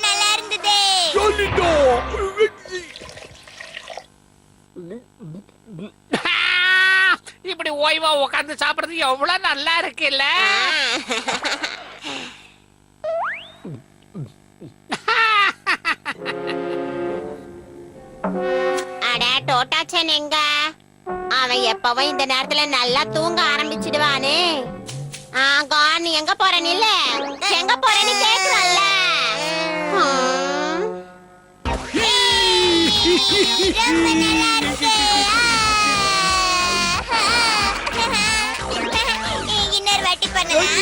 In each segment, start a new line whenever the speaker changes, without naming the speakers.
நல்லா இருந்தது.
இப்படி ஓய்வா உட்கார்ந்து சாப்பிடுறது எவ்வளவு நல்லா இருக்குல்ல.
அட டோட்டாச்சன் எங்க? அவன் எப்பவும் இந்த நேரத்துல நல்லா தூங்க ஆரம்பிச்சிடுவானே. நீ எங்க போற? நில்ல, எங்க போறேன்னு கேக்குறல்ல. ரொம்ப நல்லா இருக்கு. இன்னொரு வாட்டி பண்ணலாம்.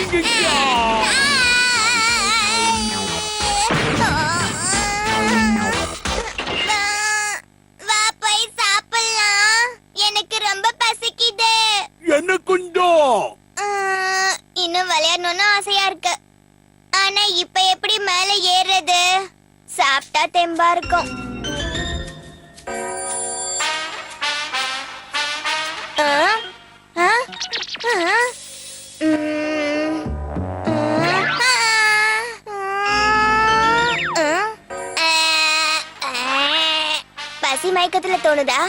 வா போய் சாப்பிடலாம். எனக்கு ரொம்ப பசிக்குது. இன்னும் விளையாடணும்னு ஆசையா இருக்கு. ஆனா இப்ப எப்படி மேல ஏறுறது? சாப்பிட்டா தெம்பா இருக்கும். பசி மயக்கத்துல தோணுதா?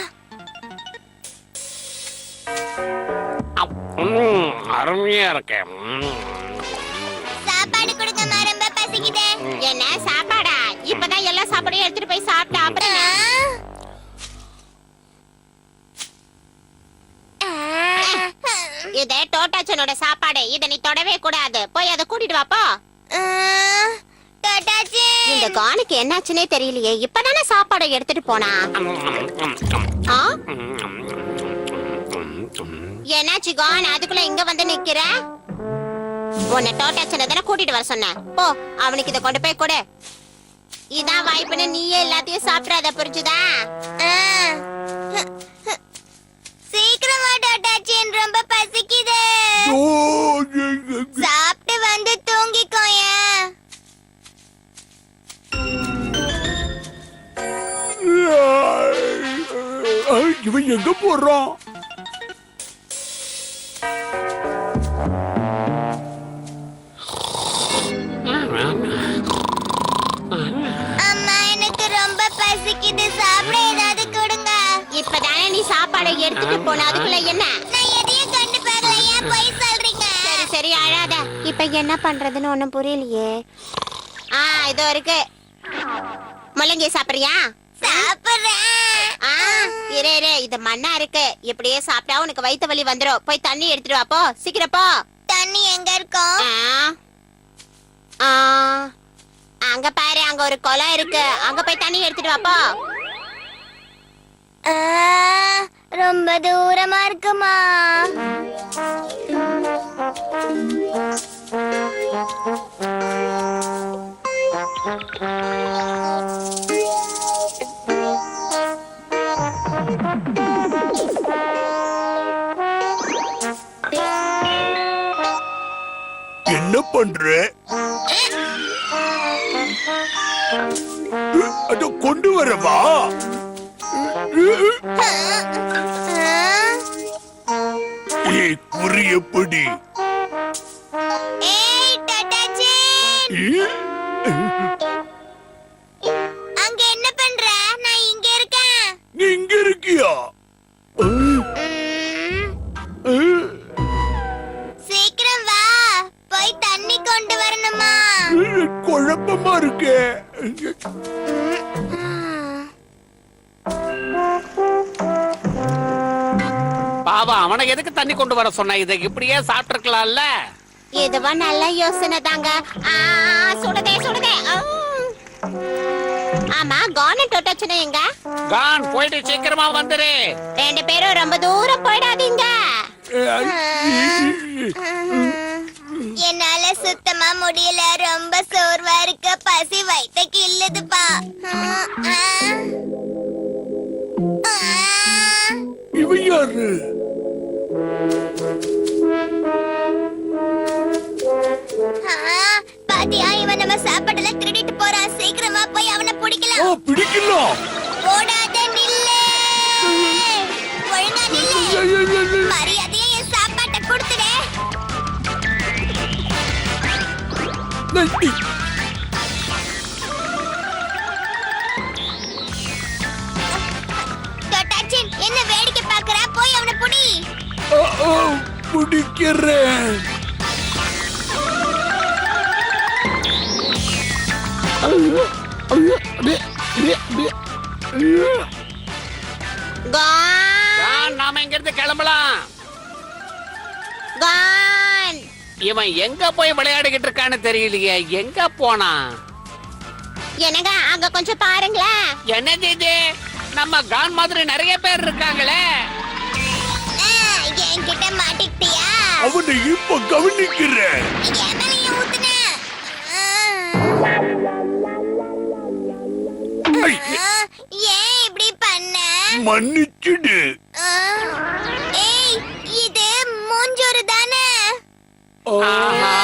அருமையா இருக்கு.
சாப்பாடு கொடுங்கம்மா, ரொம்ப பசிக்குது. என்ன சாப்பாடா? இப்பதான் எல்லா சாப்பாடையும் எடுத்துட்டு போய் சாப்பிட்டா அப்புறம் இது டோட்டாச்சனோட சாப்பாடு. இத நீ தொடவே கூடாது. போய் அதை கூட்டிட்டு வாப்போ. இந்த கானுக்கு என்னாச்சுன்னே தெரியலையே. இப்பதானே சாப்பாடை எடுத்துட்டு போனா. என்னாச்சு கான்? அதுக்குள்ள இங்க வந்து நிக்கிற? உன்னை டோட்டாச்சனை தானே கூட்டிட்டு வர சொன்ன. போ, அவனுக்கு இதை கொண்டு போய் கொடு. இதான் வாய்ப்புன்னு நீயே எல்லாத்தையும் சாப்பிடாத, புரிஞ்சுதா? சீக்கிரமா டோட்டாச்சன், ரொம்ப பசிக்குது. சாப்பிட்டு வந்து தூங்கிக்கோய.
இவன் எங்க போறான்?
அம்மா, எனக்கு ரொம்ப பசிக்குது. சாப்பிட ஏதாவது கொடுங்க. இப்பதானே நீ சாப்பாடை எடுத்துட்டு போன, அதுக்குள்ள என்ன? நான் எதையும் கண்டு பார்க்கல. ஏன் போய் சொல்றீங்க? சரி சரி, அழாத. இப்ப என்ன பண்றதுன்னு ஒண்ணும் புரியலையே. இதோ இருக்கு. முள்ளங்கி சாப்பிடுறியா? சாப்பிடுறேன். இரு இரு, இது மண்ணா இருக்கு. இப்படியே சாப்பிட்டா உனக்கு வயித்து வலி வந்துரும். போய் தண்ணி எடுத்துட்டு வாப்போ, சீக்கிரம் போ. தண்ணி எங்க இருக்கும்? அங்க பாரு, அங்க ஒரு குளம் இருக்கு. அங்க போய் தண்ணி எடுத்துட்டு வாப்போ. ரொம்ப தூரமா இருக்குமா?
என்ன பண்ற? அத கொண்டு வரவா? குறி எப்படி?
அங்க என்ன பண்ற? நான் இங்க இருக்கேன்.
நீ இங்க இருக்கியா?
சீக்கிரம் வா, போய் தண்ணி கொண்டு வரணுமா?
குழப்பமா இருக்கே.
பாபா, அவனை எதுக்கு தண்ணி கொண்டு வர சொன்ன? இதை இப்படியே சாப்பிட்டுருக்கலாம்ல.
இதுவா நல்ல யோசனை தாங்க. சுடுதே சுடுதே. ஆமா, கான் டோட்டாச்சனை எங்க?
கான், போயிட்டு சீக்கிரமா வந்துரு.
ரெண்டு பேரும் ரொம்ப தூரம் போயிடாதீங்க. என்னால சுத்தமா முடியல. ரொம்ப சோர்வா இருக்கு. பசி வயித்த கிள்ளுதுப்பா.
இவன் யாரு?
பாத்தியா, இவன் நம்ம சாப்பாடுல திருடிட்டு போறான். சீக்கிரமா போய் அவனை பிடிக்கலாம்.
பிடிக்கலாம்.
ஓடாத, நில்லு. ஒழுங்கா நில்லு. மரியாதையா என் சாப்பாட்டை கொடுத்துடு.
பிடிக்கிறேன்.
கான், நாம இங்க இருந்து கிளம்பலாம்.
கான்.
இவன் எங்க போய் விளையாடிக்கிட்டு இருக்கான்னு தெரியலையே. எங்க போனா?
என்னங்க அங்க கொஞ்சம் பாருங்களேன்.
என்னது இது? நம்ம கான் மாதிரி நிறைய பேர் இருக்காங்களே.
என்கிட்ட மாட்டிக்கிட்டியா?
அவனை இப்ப கவனிக்கிறேன்.
என் மேலயே ஊத்துன. ஏன் இப்படி பண்ண?
மன்னிச்சிடு.
ஏய், இது மூஞ்சூறு தானே?
ஆஹா.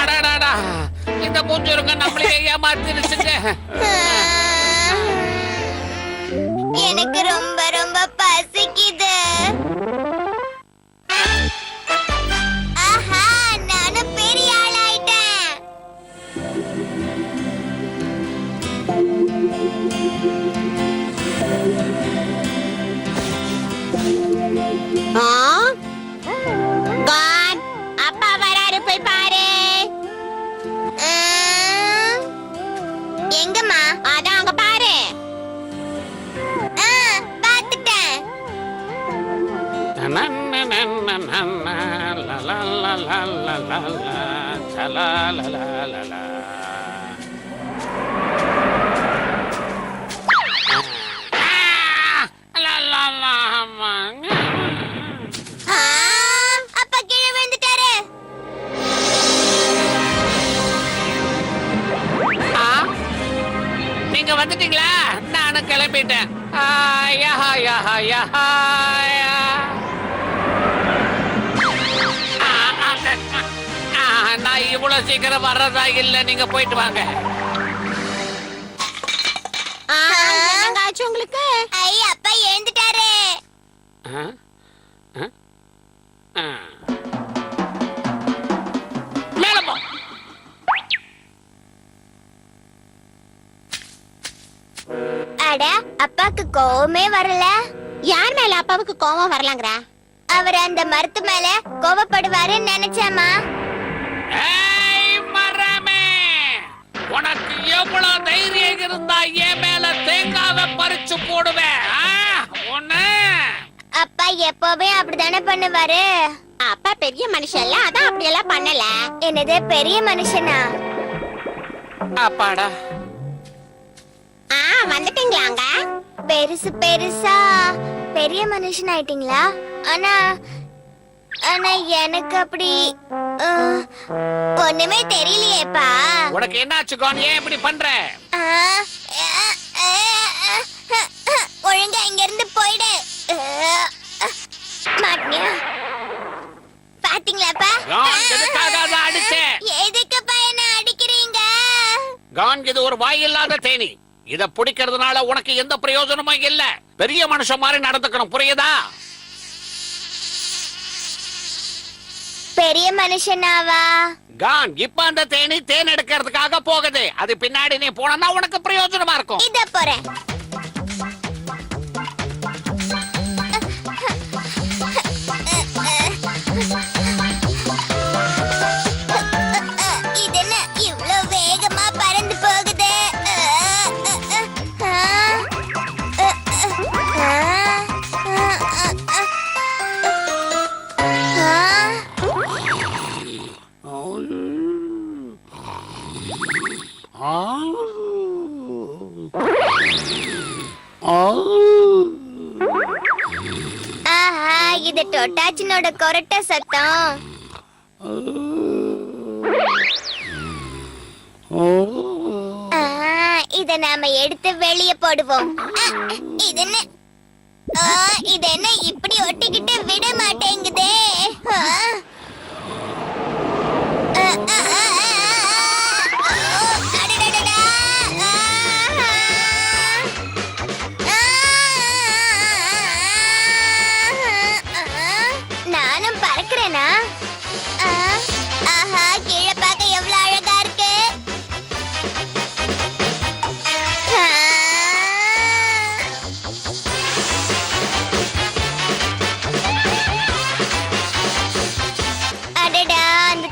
அடடடா, இந்த மூஞ்சுருங்க நம்மளையே ஏமாத்திருச்சுங்க.
எனக்கு ரொம்ப ரொம்ப பசிக்குது. ஆஹா, நானும் பெரிய ஆளாயிட்டேன். கான், அப்பா வராரு, போய் பாரு. எங்கம்மா? அதான் அங்க பாரு. பாத்துட்டேன். அப்பா கீழே விழுந்துட்டாரு.
நீங்க வந்துட்டீங்களா? நானும் கிளம்பிட்டேன். ஆயா, ஆயா, ஆயா, ஆயா. நான் இவ்வளவு சீக்கிரம் வர்றதா இல்ல. நீங்க போயிட்டு வாங்க.
என்னங்காச்சு உங்களுக்கு? ஐ, அப்பா எழுந்துட்டாரு.
மேல போ.
அட, அப்பாக்கு கோவமே வரல. யார் மேல அப்பாவுக்கு கோவம் வரலங்கற? அவர் அந்த மரத்து மேல கோவப்படுவாருன்னு நினைச்சேமா.
ஏய் மரமே, உனக்கு எவ்வளவு தைரியம் இருந்தா என் மேல தேங்காவை பறிச்சு போடுவேன். ஒண்ணு.
அப்பா எப்பவே அப்படிதானே பண்ணுவாரு. அப்பா பெரிய மனுஷன்ல, அதான் அப்படியெல்லாம் பண்ணல. என்னது பெரிய மனுஷனா?
அப்பாடா.
வந்துட்டீங்களாங்க? பெருசு பெருசா பெரிய மனுஷன் ஆயிட்டீங்களா? ஆனா ஆனா எனக்கு அப்படி ஒண்ணுமே தெரியலையேப்பா.
உனக்கு என்னாச்சு கான்? ஏன் இப்படி பண்ற?
ஒழுங்கா இங்க இருந்து போயிடு. மாட்டியா? பாத்தீங்களாப்பா?
கான், எதுக்காக அதை அடிச்ச?
எதுக்குப்பா என்ன அடிக்கிறீங்க?
கான், இது ஒரு வாயில்லாத தேனி. இத பிடிக்கிறதுனால உனக்கு எந்த பிரயோஜனமும் இல்ல. பெரிய மனுஷன் மாதிரி நடந்துக்கணும், புரியுதா?
பெரிய மனுஷனாவா?
கான், இப்ப அந்த தேனி தேன் எடுக்கிறதுக்காக போகுது. அது பின்னாடி நீ போனா உனக்கு பிரயோஜனமா இருக்கும்.
இத போறேன். இது என்ன இவ்வளவு வேகமா பறந்து போகுது? ஆஹா, இது டொட்டாச்சினோட கொரட்ட சத்தம். இத நாம எடுத்து வெளிய போடுவோம். இது என்ன இப்படி ஒட்டிக்கிட்டு விட மாட்டேங்குதே? நானும் பறக்கிறேனா?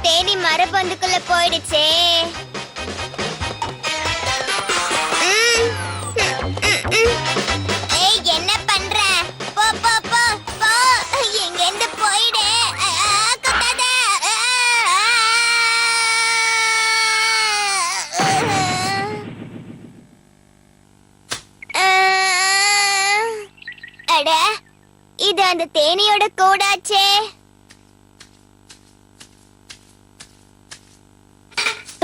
தேனி மரபந்துக்குள்ள போயிடுச்சே. ஏய், என்ன பண்ற? போ போ போ போ, எங்க இருந்து போயிடு. குத்தாத. அட, இது அந்த தேனியோட கூடாச்சே.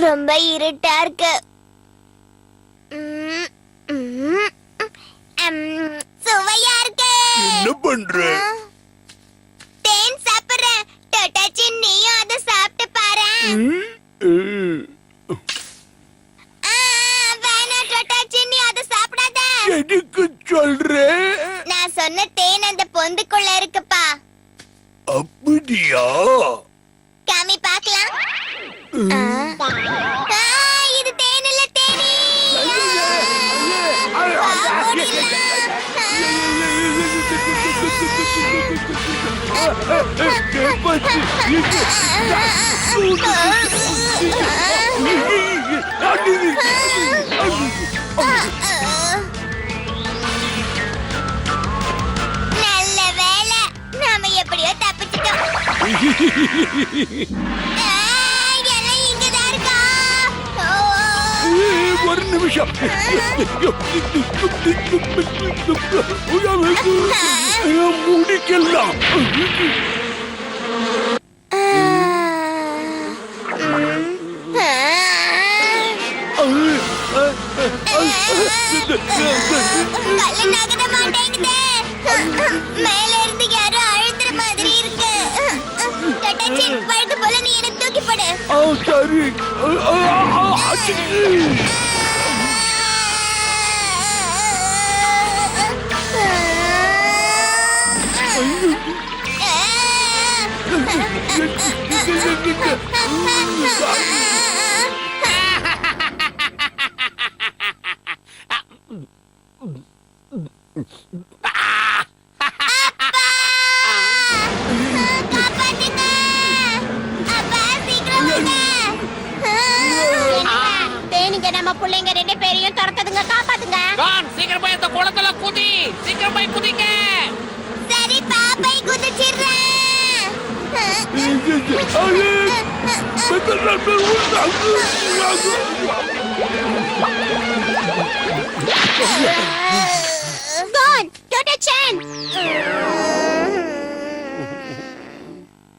ரொம்ப இருட்டா இருக்கு. சுவையா இருக்கு.
என்ன பண்ற?
தேன் சாப்பிடுறேன். டொட்டாச்சி, நீயும் அதை சாப்பிட்டு பாரு. வேணாம் டொட்டாச்சி, நீ அதை சாப்பிடாத.
எதுக்கு சொல்ற?
நான் சொன்ன தேன் அந்த பொந்துக்குள்ள இருக்குப்பா.
அப்படியா?
காமி பார்க்கலாம். இது தேன் இல்ல, தேனி. நல்ல வேலை, நாம எப்படியோ தப்பிச்சிட்டோம். எல்லாம் இங்கதான் இருக்கா?
ஒரு நிமிஷம். முடிக்கலாம்.
கல்லு நகர மாட்டேங்குதே. மேல இருந்து யாரோ அழுத்துற மாதிரி இருக்கு. டொட்டாச்சி, வழக்கு போல நீ என்ன தூக்கி போடு.
சரி.
காப்பாத்துங்க. அப்பா, சீக்கிரம் வாங்க. தேனிங்க நம்ம பிள்ளைங்க 2 பேரையும் துரத்துதுங்க, காப்பாத்துங்க.
டான், சீக்கிரம் போய் அந்த குளத்துல குதி. சீக்கிரம் போய் குதிங்க.
சரி, பாப்பை குதிச்சிடுறேன். Gone, Dota-chan.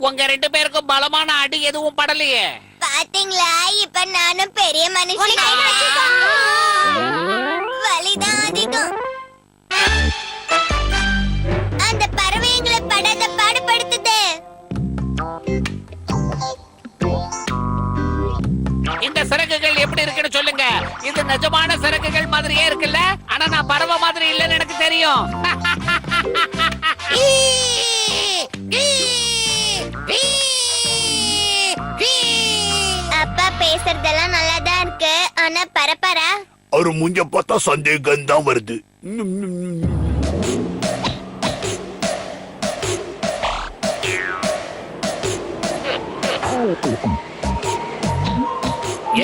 உங்க 2 பேருக்கும் பலமான அடி எதுவும் படலையே.
பாத்தீங்களா, இப்ப நானும் பெரிய மனுஷன். வலிதான் அதிகம். அந்த பறவை எங்களை படாத பாடுபடுத்துது.
இந்த சிறகுகள் எப்படி இருக்குன்னு சொல்லுங்க. இது நிஜமான சிறகுகள் மாதிரியே இருக்குல்ல? ஆனா நான் பறவை மாதிரி இல்லைன்னு எனக்கு தெரியும்.
அப்பா பேசுறதெல்லாம் நல்லாதான் இருக்கு, ஆனா பரப்பரா.
அவரு முஞ்ச பார்த்தா சந்தேகம் தான் வருது.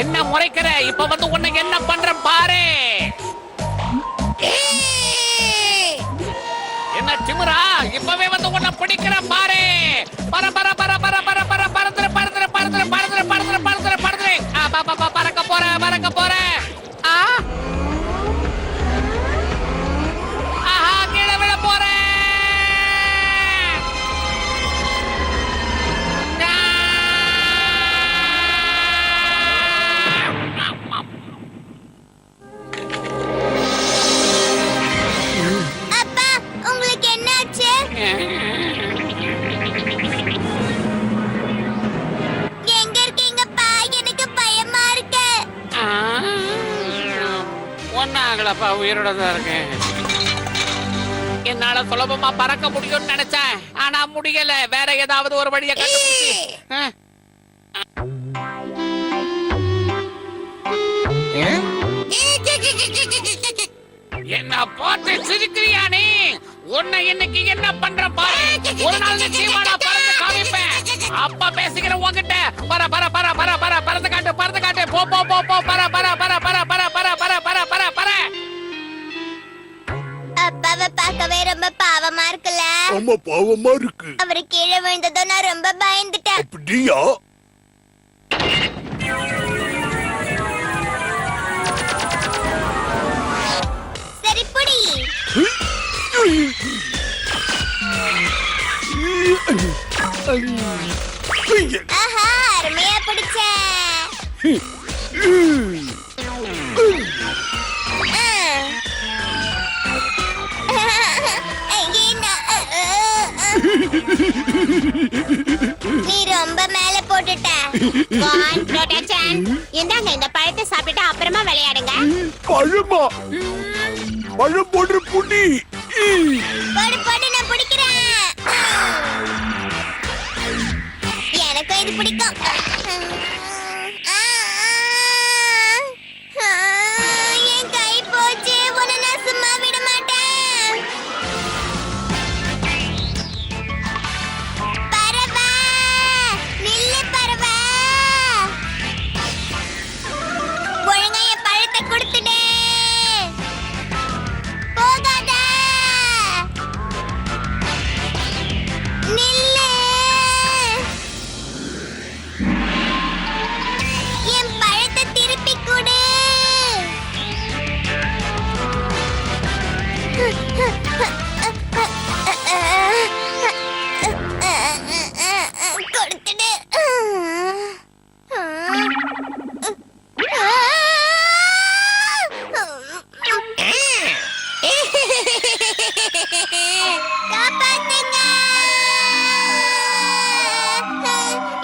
என்ன முறைக்கிற? இப்ப வந்து உன்னை என்ன பண்ற பாரு. என்ன திமிரா? இப்பவே வந்து உன்னை பிடிக்கிற பாரு. பர பர பர பர பர பர பறந்துரு பறந்துரு பறந்துரு பறந்துரு பறந்துரு பறந்துரு பறந்துரு. பறக்க போற பறக்க போற. ஆஹா, கீழே விழ போற.
அப்பா, உங்களுக்கு என்னாச்சு? எங்க இருக்கீங்கப்பா? எனக்கு பயமா இருக்கு.
ஒன்னாங்களப்பா, உயிரோட தான் இருக்கேன். என்னால சுலபமா பறக்க முடியும்னு நினைச்சேன், ஆனா முடியல. வேற ஏதாவது ஒரு வழியை கண்டுபிடிச்சு. என்ன பார்த்து சிரிக்கிறியா நீ? உன்னை இன்னைக்கு என்ன பண்ற பாரு. ஒரு நாள் நிச்சயமா நான் பறந்து காமிப்பேன். அப்பா பேசிக்கிற உன்கிட்ட. பர
ரொம்ப பாவமா இருக்கு.
அவரு கீழே விழுந்ததோ நான் ரொம்ப பயந்துட்டேன்.
அப்படியா?
சரி புடி. ஆஹா, அருமையா பிடிச்ச. நீ ரொம்ப மேல போட்டுட்ட. இந்தாங்க, இந்த பழத்தை சாப்பிட்டு அப்புறமா விளையாடுங்க.
பழமா? பழம் போடுற புடி.
போடு போடு, நான் பிடிக்கிறேன். எனக்கும் இது பிடிக்கும். என் கை போச்சு. உன்னை நான் சும்மா விட மாட்டேன். பறவை, நில்லு பறவை. ஒழுங்கா என் பழத்தை கொடுத்துடு. போகாத. நில்லு. என் பழத்தை திருப்பி கொடு. கொடுத்துடு. காப்பாத்துங்க.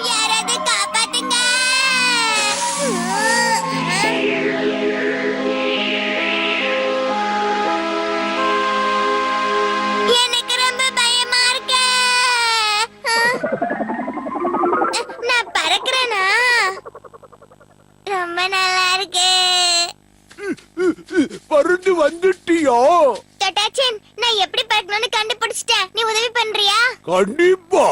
யாராவது காப்பாத்துங்க. எனக்கு ரொம்ப பயமா இருக்கு. நான் பறக்கிறேனா? ரொம்ப நல்லா இருக்கு.
பறந்து வந்துட்டியா?
டட்டாச்சன், நான் எப்படி பறக்கணும்னு கண்டுபிடிச்சிட்டேன். நீ உதவி பண்றியா?
கண்டிப்பா.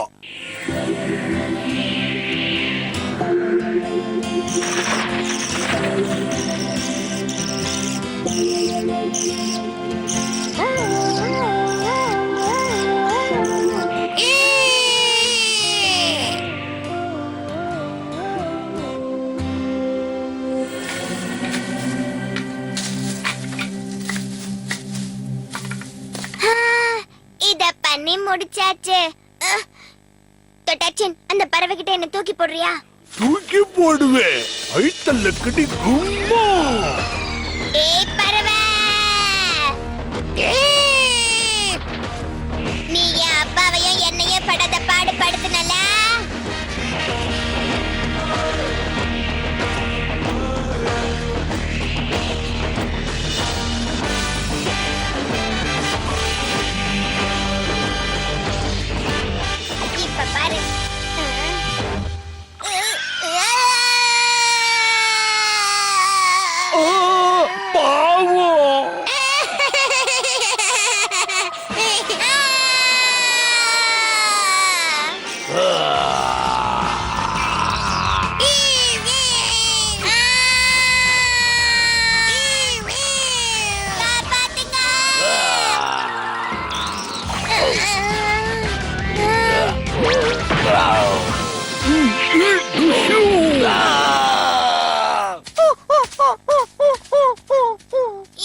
இத பண்ணி முடிச்சாச்சு. டட்டாச்சன், அந்த பறவை கிட்ட என்ன தூக்கி போடுறியா?
தூக்கி போடுவேன். ஐத்தல்ல கடி கும்மா.
ஏய் பறவை, நீ என் அப்பாவையும் என்னையும் படாத பாடுபடுத்தினல. இப்ப பாரு.
பாவம்.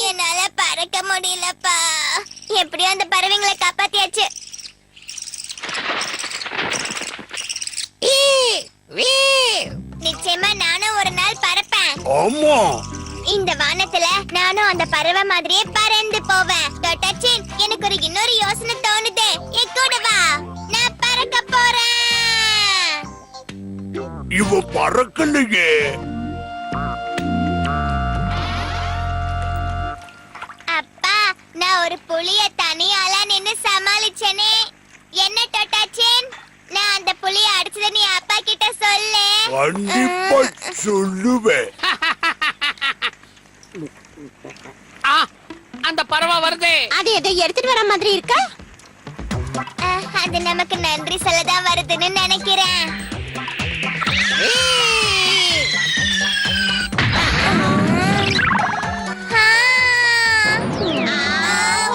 என்னால பறக்க முடியலப்பா. எப்படியோ அந்த பறவைங்களை காப்பாத்தியாச்சு. நிச்சயமா நானும் ஒரு நாள் பறப்பேன்.
ஆமா.
இந்த வானத்துல நானும் அந்த பறவை மாதிரியே பறந்து போவேன். டட்டாச்சின், எனக்கு ஒரு இன்னொரு யோசனை தோணுது. என் கூட வா, நான் பறக்க போறேன்.
இவ பறக்கலையே.
அப்பா, நான் ஒரு புலிய தனியால நின்னு சமாளிச்சேனே. என்ன டட்டாச்சின், நான் அந்த புலிய அடிச்சத நீ அப்பா கிட்ட சொல்லு.
கண்டிப்பா சொல்லுவேன்.
அந்த பறவை வருது.
அது எதை எடுத்துட்டு வர மாதிரி இருக்க? அது நமக்கு நன்றி சொல்லதான் வருதுன்னு நினைக்கிறேன்.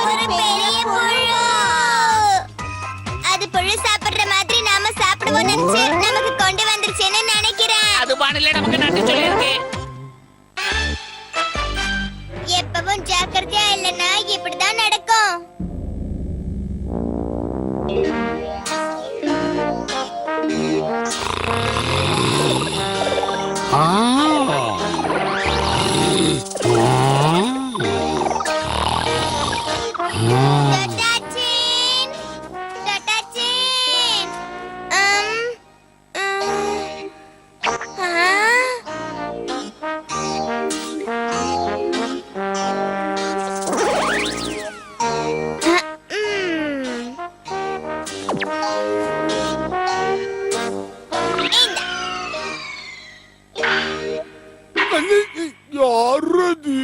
ஒரு பெரிய புழு.
அது வானிலை நமக்கு நன்றி சொல்லியிருக்கு.
எப்பவும் ஜாக்கிரதையா இல்லைன்னா இப்படிதான் நடக்கும். டட்டாச்சின், டட்டாச்சின்.
யாரது?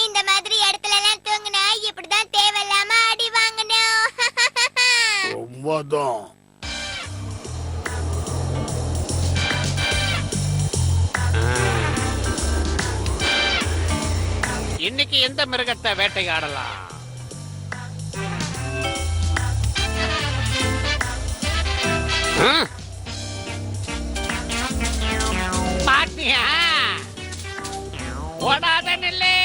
இந்த மாதிரி இடத்துல எல்லாம் தூங்குனா இப்படிதான் தேவையில்லாம அடி வாங்கணும்.
ரொம்பதான்.
இன்னைக்கு எந்த மிருகத்தை வேட்டையாடலாம்? மாட்டியா? ஓடாத நில்லு.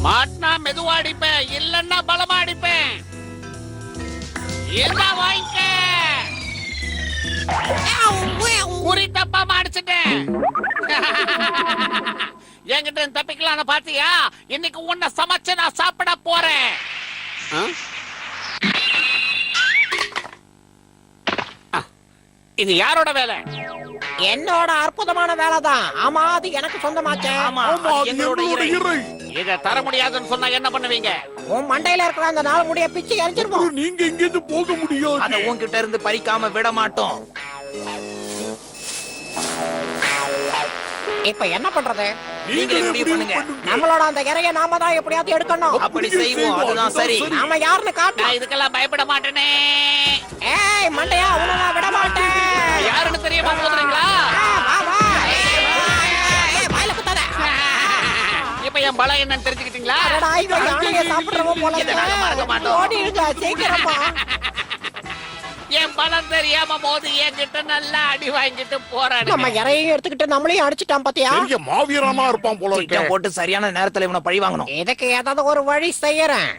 மாட்டினா மெதுவா அடிப்பேன், இல்லன்னா பலமா அடிப்பேன். இருந்தா வாங்கிக்க. குறி தப்பாம அடிச்சிட்டேன். என்கிட்ட இருந்து தப்பிக்கலாம்னு பாத்தியா? இன்னைக்கு உன்னை சமைச்சு நான் சாப்பிட போறேன். இது யாரோட வேலை?
என்னோட அற்புதமான வேலைதான். ஆமா, அது எனக்கு சொந்தமாச்சே.
ஆமா, அது எங்களோட இறை.
இத தர முடியாதுன்னு சொன்னா என்ன பண்ணுவீங்க?
உன் மண்டையில இருக்கிற அந்த நாள் முடிய பிச்சு எரிஞ்சிருப்போம்.
அப்புறம் நீங்க இங்கிருந்து போக
அத
முடியாது.
உன்கிட்ட இருந்து பறிக்காம விட மாட்டோம்.
இப்ப என்ன பண்றது?
நீங்களே முடிவு பண்ணுங்க.
நம்மளோட அந்த இறைய நாம தான் எப்படியாவது எடுக்கணும்.
அப்படி செய்வோம், அதுதான் சரி.
நாம யாருன்னு காட்டணும்.
நான் இதுக்கெல்லாம் பயப்பட மாட்டேனே.
ஏய் மண்டையா, உன்னை நான் விட மாட்டேன்.
யாருன்னு தெரியாம போதுறீங்களா?
வா வா. ஏய், வாயில குத்தாத.
இப்ப என் பலம் என்னன்னு தெரிஞ்சுக்கிட்டீங்களா?
அடடா, இவன் யானையை சாப்பிடுறவன் போல
இதை நாங்க மறக்க மாட்டோம்.
ஓடிடுங்க சீக்கிரமா.
என் பலம் தெரியாம போது என்கிட்ட நல்லா அடி வாங்கிட்டு
நம்ம
போறாடு.
இறையையும் எடுத்துக்கிட்டு நம்மளையும் அடிச்சுட்டான் பாத்தியா?
பெரிய மாவீரமா இருப்பான் போல
திட்டம்
இருக்கு.
போட்டு சரியான நேரத்துல இவனை பழி வாங்கணும்.
இதுக்கு ஏதாவது ஒரு வழி செய்யறேன்.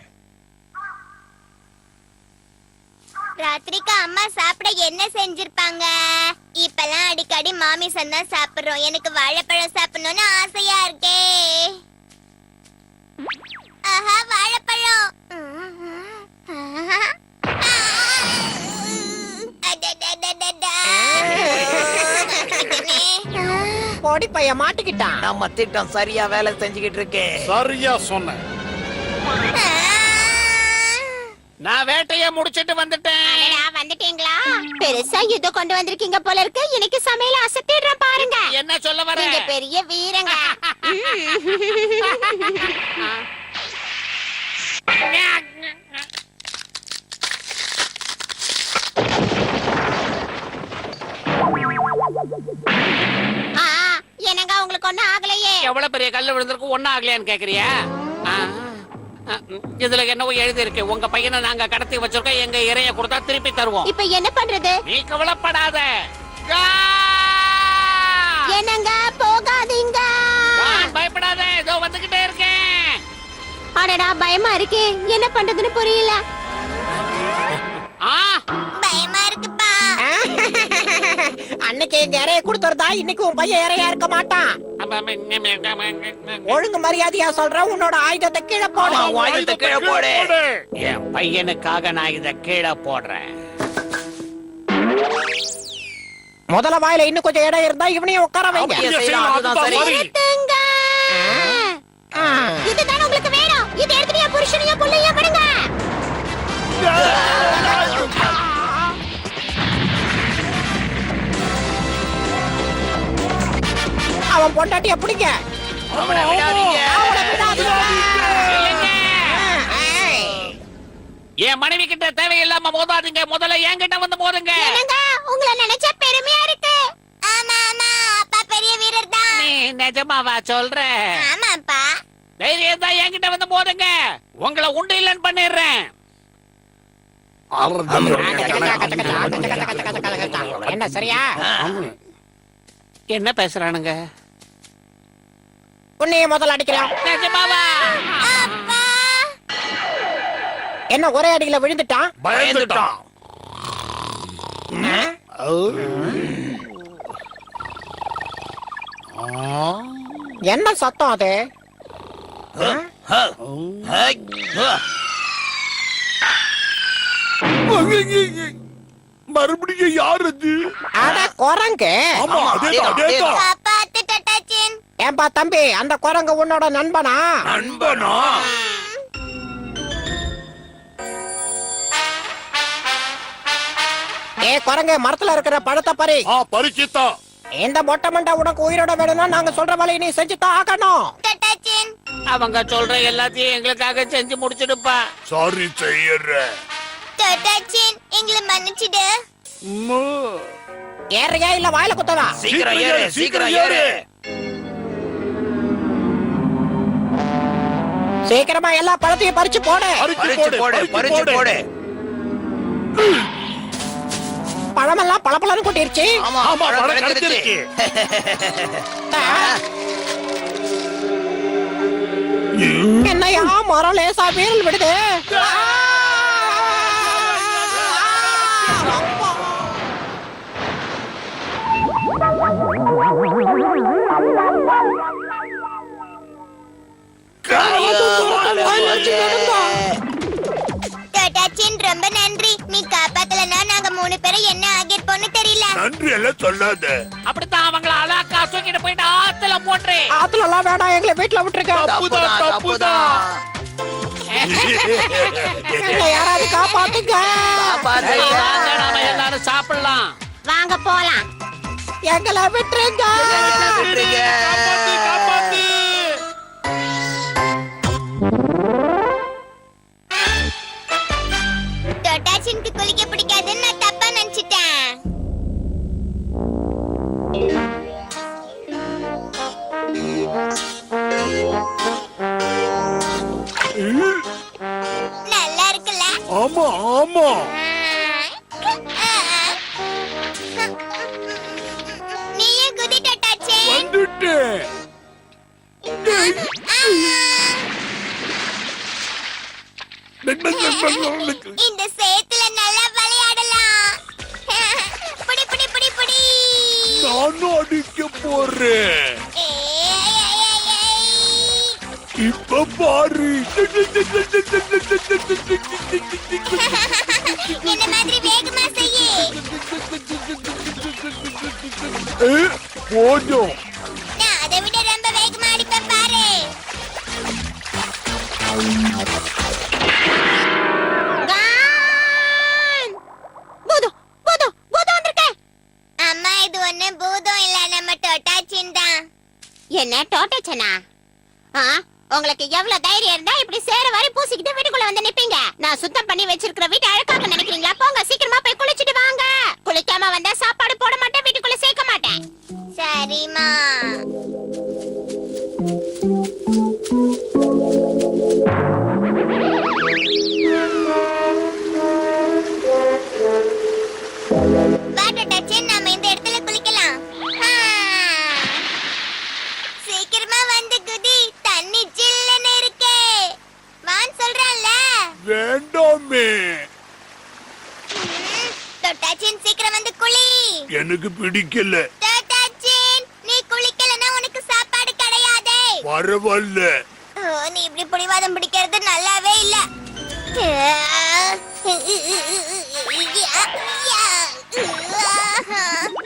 ராத்திரிக்கு அம்மா சாப்பிட என்ன செஞ்சிருப்பாங்க? இப்பெல்லாம் அடிக்கடி மாமிசம் தான் சாப்பிடுறோம். எனக்கு வாழைப்பழம் சாப்பிடணும்னு ஆசையா இருக்கே. ஆஹா, வாழைப்பழம்.
போடி பைய மாட்டிக்கிட்டான்.
நம்ம திட்டம் சரியா வேலை செஞ்சுக்கிட்டு இருக்கு.
சரியா சொன்ன.
நான் வேட்டைய முடிச்சிட்டு வந்துட்டேன்.
அடடா, வந்துட்டீங்களா? பெருசா ஏதோ கொண்டு வந்திருக்கீங்க போல இருக்கு. இன்னைக்கு சமையல அசத்திடுறேன் பாருங்க.
என்ன சொல்ல வர?
நீங்க பெரிய வீரங்க. ஆ, என்னங்க உங்களுக்கு ஒண்ணும் ஆகலையே?
எவ்வளவு பெரிய கல்லு விழுந்திருக்கு, ஒன்னும் ஆகலையான்னு கேக்குறியா? இதுல என்னவோ எழுதி இருக்கு. உங்க பையனை நாங்க கடத்தி வச்சிருக்கோம். எங்க இறைய கொடுத்தா திருப்பி தருவோம்.
இப்ப என்ன பண்றது?
நீ கவலைப்படாத.
என்னங்க, போகாதீங்க.
பயப்படாத, இதோ வந்துகிட்டே இருக்கேன்.
அடடா, பயமா இருக்கே. என்ன பண்றதுன்னு புரியல. பயமா இருக்குப்பா.
அன்னைக்கு எங்க இறைய கொடுத்துறதா, இன்னைக்கு உன் பையன் இறையா இருக்க மாட்டான். ஒழுங்கு மரியாதையா சொல்ற, உன்னோட ஆயுதத்தை கீழே போடு.
ஆமா, உன் ஆயுதத்தை கீழே போடு.
என் பையனுக்காக நான் இத கீழே போடுறேன்.
முதல்ல வாயில இன்னும் கொஞ்சம் இடம் இருந்தா இவனையும் உட்கார வைங்க.
அப்படியே செய்யலாம், அதுதான் சரி.
நிறுத்துங்க. இதுதான் உங்களுக்கு வேணும். இது எடுத்துட்டு என் புருஷனையும் புள்ளையும் விடுங்க.
அவன் பொண்டாட்டிய பிடிங்க.
அவனை விடாதீங்க.
அவனை விடாதீங்க.
இல்லைங்க.
ஏய்.
என் மனைவி கிட்ட தேவையில்லாம மோதாதீங்க. முதல்ல என்கிட்ட வந்து மோதுங்க.
என்னங்க, உங்களை நினைச்சா பெருமையா இருக்கு. ஆமா ஆமா, அப்பா பெரிய வீரர் தான்.
நீ நிஜமாவா சொல்ற?
ஆமாப்பா.
தைரியம் தான், என்கிட்ட வந்து மோதுங்க. உங்களை உண்டு இல்லைன்னு பண்ணிடுறேன்.
என்ன சரியா?
என்ன பேசுறானுங்க?
உன்னையே முதல்ல அடிக்கிறேன்.
நிஜமாவா?
அப்பா
என்ன ஒரே அடியில விழுந்துட்டான்?
பயந்துட்டான்.
என்ன சத்தம் அது?
மறுபடியும் யார் அது?
அட குரங்கு.
ஆமா அதேதான் அதேதான்.
காப்பாத்து டட்டாச்சின்.
ஏன்பா தம்பி, அந்த குரங்கு உன்னோட நண்பனா?
நண்பனா?
குரங்கு, மரத்துல இருக்கிற பழத்தை பறி.
பரிச்சித்தா.
இந்த மொட்டை மண்டை உனக்கு உயிரோட வேணும்னா நாங்க சொல்ற வேலையை நீ செஞ்சுதான் ஆகணும்.
டட்டாச்சின்.
அவங்க சொல்ற எல்லாத்தையும் எங்களுக்காக செஞ்சு முடிச்சிடுப்பா.
சாரி செய்யறேன்.
டட்டாச்சின், எங்களை மன்னிச்சிடு.
ஏறியா இல்ல வாயில குத்தவா?
சீக்கிரம் ஏறு, சீக்கிரம் ஏறு.
சீக்கிரமா எல்லா பழத்தையும் பறிச்சு போடு.
பறிச்சு போடு, பறிச்சு போடு.
பழமெல்லாம் பழப்பழம் கொட்டிருச்சு.
ஆமா,
ஆமா,
பழம்
பழம்
கிடைச்சிருச்சு.
என்னையா மரம் லேசா வீரல் விடுது.
ஐயோ, போச்சு.
டட்டாச்சின், ரொம்ப நன்றி. நீ காப்பாத்தலனா நாங்க 3 பேரும் என்ன ஆகிருப்போம்னு தெரியல.
நன்றி எல்லாம் சொல்லாத.
அப்படித்தான் அவங்கள அலாக்கா தூக்கிட்டு போயிட்டு ஆத்துல போட்டு.
ஆத்துல எல்லாம் வேணாம், எங்களை வீட்டுல விட்டுருக்க.
தப்புதான், தப்புதான்.
எங்களை யாராவது காப்பாத்துங்க.
காப்பாத்து.
வாங்க, நாம எல்லாரும் சாப்பிடலாம்.
வாங்க போலாம்.
எங்களை விட்டுருங்க.
எங்களை விட்டுருங்க.
காப்பாத்து.
டட்டாச்சினுக்கு குளிக்க பிடிக்காதுன்னு நான் தப்பா நினைச்சிட்டேன். நல்லா இருக்குல்ல?
ஆமா ஆமா.
நீயே குதி டட்டாச்சின்.
வந்துட்டேன்.
இந்த சேத்துல நல்லா விளையாடலாம். புடி புடி புடி புடி.
நானும் அடிக்க போறேன். இப்ப பாரு.
என்ன மாதிரி வேகமா செய்யி.
போதும்.
நான் அதை விட ரொம்ப வேகமா அடிப்பேன் பாரு. கான்! பூதம், பூதம், பூதம் வந்திருக்கே. அம்மா, இது ஒண்ணு பூதம் இல்ல, நம்ம டோட்டாச்சின் தான். என்ன டோட்டாச்சனா? உங்களுக்கு எவ்வளவு தைரியம் இருந்தா இப்படி சேர வரை பூசிக்கிட்டு வீட்டுக்குள்ள வந்து நிப்பீங்க? நான் சுத்தம் பண்ணி வச்சிருக்கிற வீட்டை அழுக்காக்க நினைக்கிறீங்களா? போங்க, சீக்கிரமா போய் குளிச்சிட்டு வாங்க. குளிக்காம வந்தா சாப்பாடு போட மாட்டேன், வீட்டுக்குள்ள சேர்க்க மாட்டேன். சரிம்மா. வாட்டர் டச்சின், நாம இந்த இடத்துல குளிக்கலாம். சீக்கிரமா வந்து குதி, தண்ணி ஜில்லுன்னு இருக்கே. வான் சொல்றான்ல.
வேண்டாமே.
டட்டாச்சின், சீக்கிரம் வந்து குளி.
எனக்கு பிடிக்கல.
டட்டாச்சின், நீ குளிக்கலனா உனக்கு சாப்பாடு கிடையாதே.
பரவாயில்ல.
நீ இப்படி புடிவாதம் பிடிக்கிறது நல்லாவே இல்ல.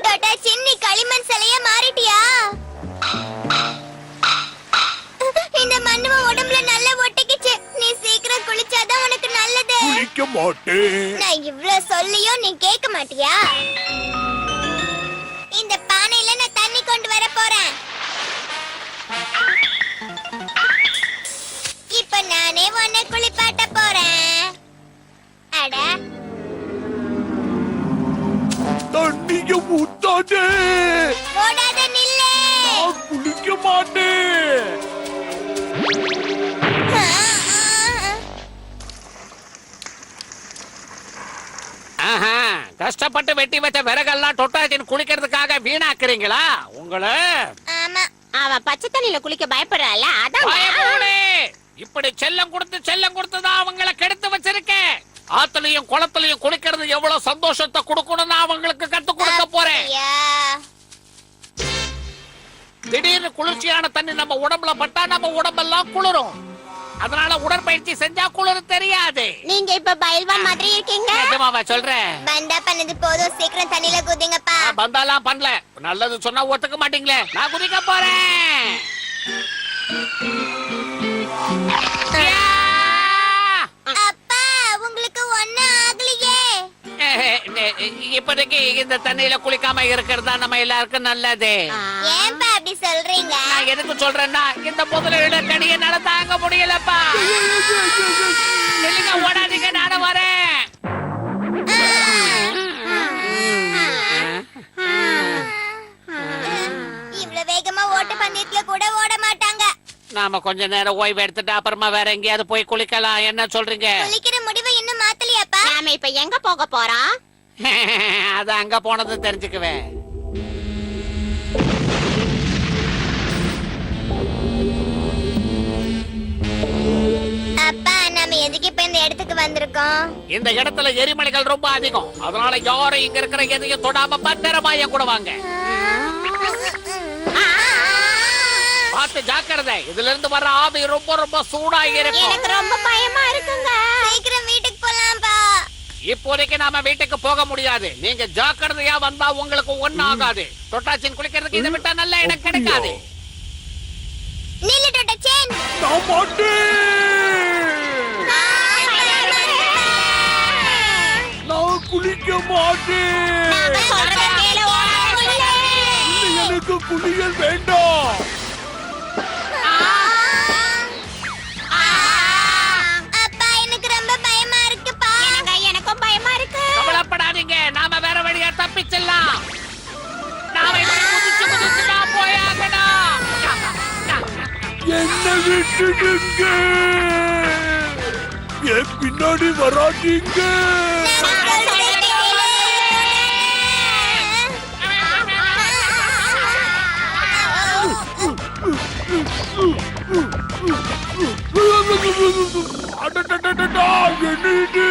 டட்டாச்சின், நீ களிமண் சிலையா மாறிட்டியா? இந்த மண்ணு உடம்புல நல்லா ஒட்டிக்கிச்சு. நீ சீக்கிரம் குளிச்சாதான் உனக்கு நல்லது.
குளிக்க மாட்டேன்.
நான் இவ்ளோ சொல்லியும் நீ கேட்க மாட்டியா? இந்த பானையில நான் தண்ணி கொண்டு வர போறேன். இப்ப நானே உன்னை குளிப்பாட்ட போறேன். அட,
தண்ணிய ஊத்தாதே.
ஓடாத நில்லு.
நான் குளிக்க மாட்டேன்.
ஆஹா, கஷ்டப்பட்டு வெட்டி வச்ச விறகெல்லாம் தொட்டாச்சின் குளிக்கிறதுக்காக வீணாக்குறீங்களா உங்களை?
ஆமா, அவ பச்சை தண்ணியில குளிக்க பயப்படுறாள். அதான்
பயப்படாதே. இப்படி செல்லம் கொடுத்துதான் அவங்கள கெடுத்து வச்சிருக்கேன். ஆத்துலயும் குளத்துலயும் குளிக்கிறது எவ்வளவு சந்தோஷத்தை கொடுக்கணும்னு அவங்களுக்கு கத்து கொடுக்க போறேன்.
ஐயா.
திடீர்னு குளிர்ச்சியான தண்ணி நம்ம உடம்புல பட்டா நம்ம உடம்பெல்லாம் குளிரும். அதனால உடற்பயிற்சி செஞ்சா குளிர் தெரியாது.
நீங்க இப்ப பயில்வான் மாதிரி இருக்கீங்க.
நிஜமாவா சொல்றேன்?
பந்தா பண்ணது போதும், சீக்கிரம் தண்ணியில குதிங்கப்பா.
நான் பந்தாலாம் பண்ணல. நல்லது சொன்னா ஒத்துக்க மாட்டீங்களே. நான் குதிக்க போறேன்.
அப்பா, உங்களுக்கு ஒண்ணும் ஆகலையே.
இப்போதைக்கு இந்த தண்ணியில குளிக்காம இருக்கிறது தான் நம்ம எல்லாருக்கும் நல்லது.
ஏன்பா அப்படி சொல்றீங்க?
நான் எதுக்கு சொல்றேன்னா இந்த முதலீடு கடிய என்னால தாங்க முடியலப்பா. இல்லைங்க, ஓடாதீங்க, நானும் வரேன்.
இவ்வளவு வேகமா ஓட்ட பந்தயத்துல கூட ஓட மாட்டாங்க.
நாம கொஞ்ச நேரம் ஓய்வு எடுத்துட்டு அப்புறமா வேற எங்கேயாவது போய் குளிக்கலாம். என்ன சொல்றீங்க?
குளிக்கிற முடிவை இன்னும் மாத்தலையாப்பா? நாம இப்ப எங்க போக போறோம்?
அது அங்க போனது தெரிஞ்சுக்குவேன்.
அப்பா, நாம எதுக்கு இப்ப இந்த இடத்துக்கு வந்திருக்கோம்?
இந்த இடத்துல எரிமலைகள் ரொம்ப அதிகம். அதனால யாரும் இங்க இருக்கிற எதையும் தொடாம பத்திரமா என் கூட வாங்க. பார்த்து ஜாக்கிரதை. இதுல இருந்து வர ஆவி ரொம்ப ரொம்ப சூடா இருக்கும்.
எனக்கு ரொம்ப பயமா இருக்குங்க. சீக்கிரம் வீட்டுக்கு போலாம்பா.
இப்போதைக்கு நாம வீட்டுக்கு போக முடியாது. நீங்க ஜாக்கிரதையா வந்தா உங்களுக்கு ஒண்ணும் ஆகாது. தொட்டாச்சின் குளிக்கிறதுக்கு இதை விட்டா நல்ல இடம் கிடைக்காது.
நில்லு டொட்டச்சேன்.
நான் மாட்டேன். நான் குளிக்க மாட்டேன். எனக்கு குளியல் வேண்டாம்.
அப்பா, எனக்கு ரொம்ப பயமா இருக்குப்பா. எனக்கும் பயமா இருக்கு.
கவலைப்படாதீங்க, நாம வேற வழியா தப்பிச்சிடலாம். நாம இப்படி குதிச்சு தான் போயாகணும்.
என்ன விட்டுடுங்க. என் பின்னாடி வராதீங்க. அடடடடடா, என்னது?